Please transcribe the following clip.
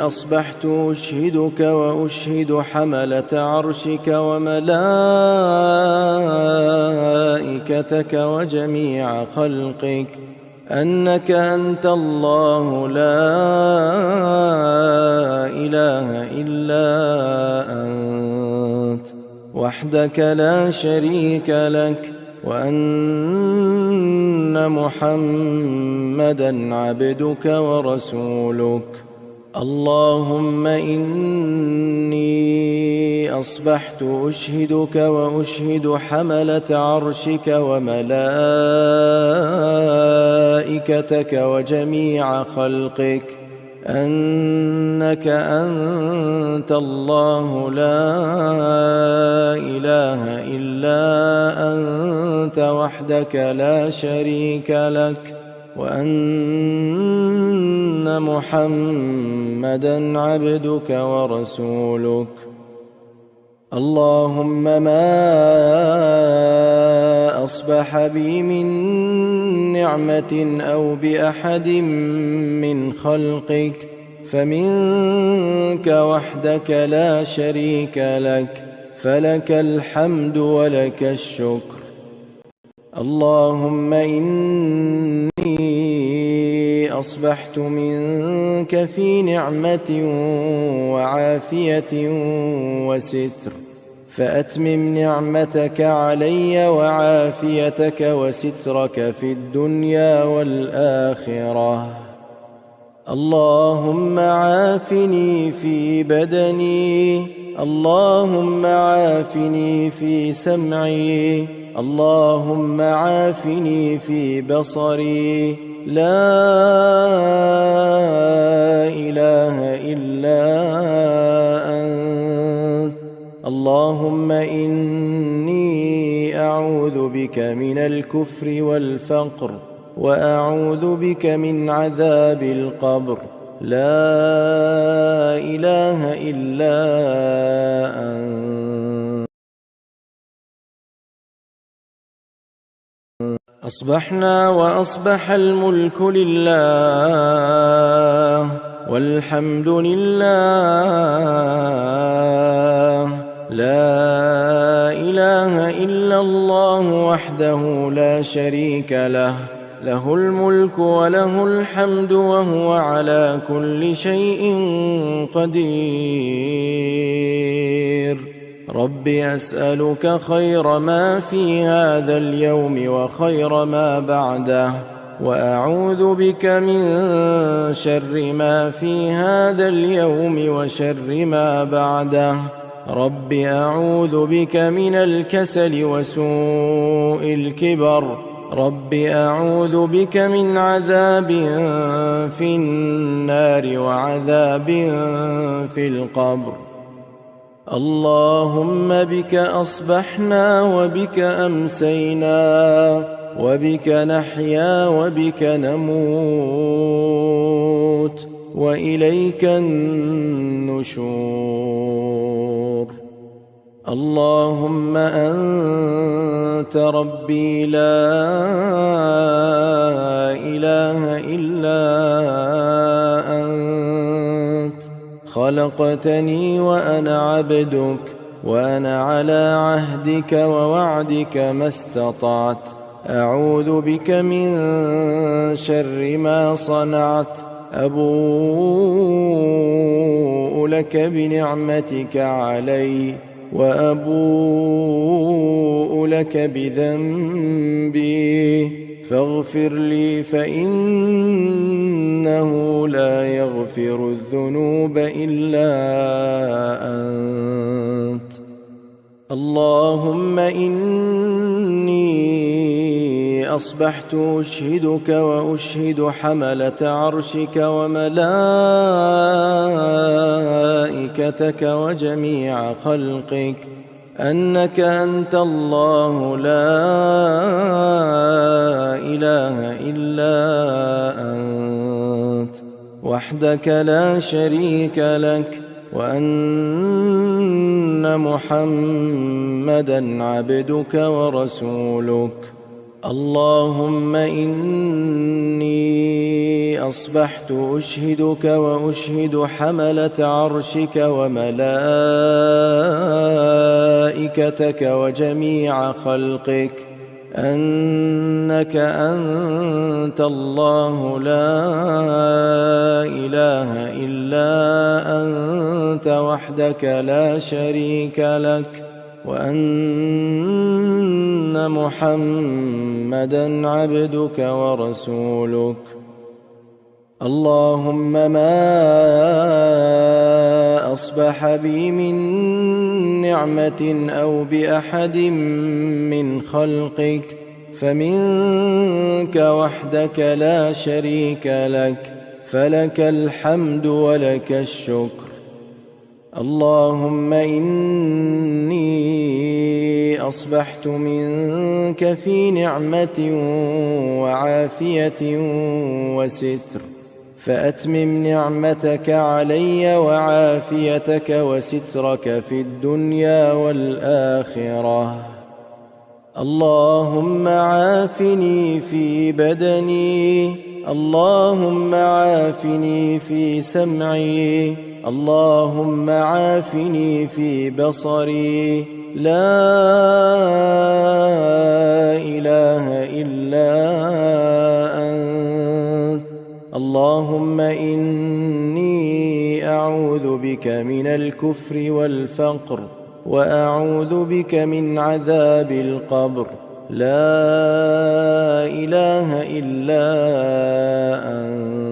أصبحت أشهدك وأشهد حملة عرشك وملائكتك وجميع خلقك أنك أنت الله لا إله إلا أنت وحدك لا شريك لك، وأن محمدًا عبدك ورسولك. اللهم إني أصبحت أشهدك وأشهد حملة عرشك وملائكتك وجميع خلقك أنك أنت الله لا إله إلا أنت وحدك لا شريك لك، وأن محمدًا عبدك ورسولك. اللهم ما أصبح بي من نعمة أو بأحد من خلقك فمنك وحدك لا شريك لك، فلك الحمد ولك الشكر. اللهم إني أصبحت منك في نعمة وعافية وستر، فأتمم نعمتك علي وعافيتك وسترك في الدنيا والآخرة. اللهم عافني في بدني، اللهم عافني في سمعي، اللهم عافني في بصري، لا إله إلا أنت. اللهم إني أعوذ بك من الكفر والفقر، وأعوذ بك من عذاب القبر، لا إله إلا أنت. أصبحنا وأصبح الملك لله والحمد لله، لا إله إلا الله وحده لا شريك له، له الملك وله الحمد وهو على كل شيء قدير. رب أسألك خير ما في هذا اليوم وخير ما بعده، وأعوذ بك من شر ما في هذا اليوم وشر ما بعده. رب أعوذ بك من الكسل وسوء الكبر، رب أعوذ بك من عذاب في النار وعذاب في القبر. اللهم بك أصبحنا وبك أمسينا وبك نحيا وبك نموت وإليك النشور. اللهم أنت ربي لا إله إلا أنت، خلقتني وأنا عبدك، وأنا على عهدك ووعدك ما استطعت. أعوذ بك من شر ما صنعت، أبوء لك بنعمتك علي وأبوء لك بذنبي، فاغفر لي فإنه لا يغفر الذنوب إلا أنت. اللهم إني أصبحت أشهدك وأشهد حملة عرشك وملائكتك وجميع خلقك أنك أنت الله لا إله إلا أنت وحدك لا شريك لك، وأن محمدًا عبدك ورسولك. اللهم إني أصبحت أصبحت أشهدك وأشهد حملة عرشك وملائكتك وجميع خلقك أنك أنت الله لا إله إلا أنت وحدك لا شريك لك، وأن محمدًا عبدك ورسولك. اللهم ما أصبح بي من نعمة أو بأحد من خلقك فمنك وحدك لا شريك لك، فلك الحمد ولك الشكر. اللهم إني أصبحت منك في نعمة وعافية وستر، فأتمم نعمتك علي وعافيتك وسترك في الدنيا والآخرة. اللهم عافني في بدني، اللهم عافني في سمعي، اللهم عافني في بصري، لا إله إلا أنت. اللهم إني أعوذ بك من الكفر والفقر، وأعوذ بك من عذاب القبر، لا إله إلا أنت.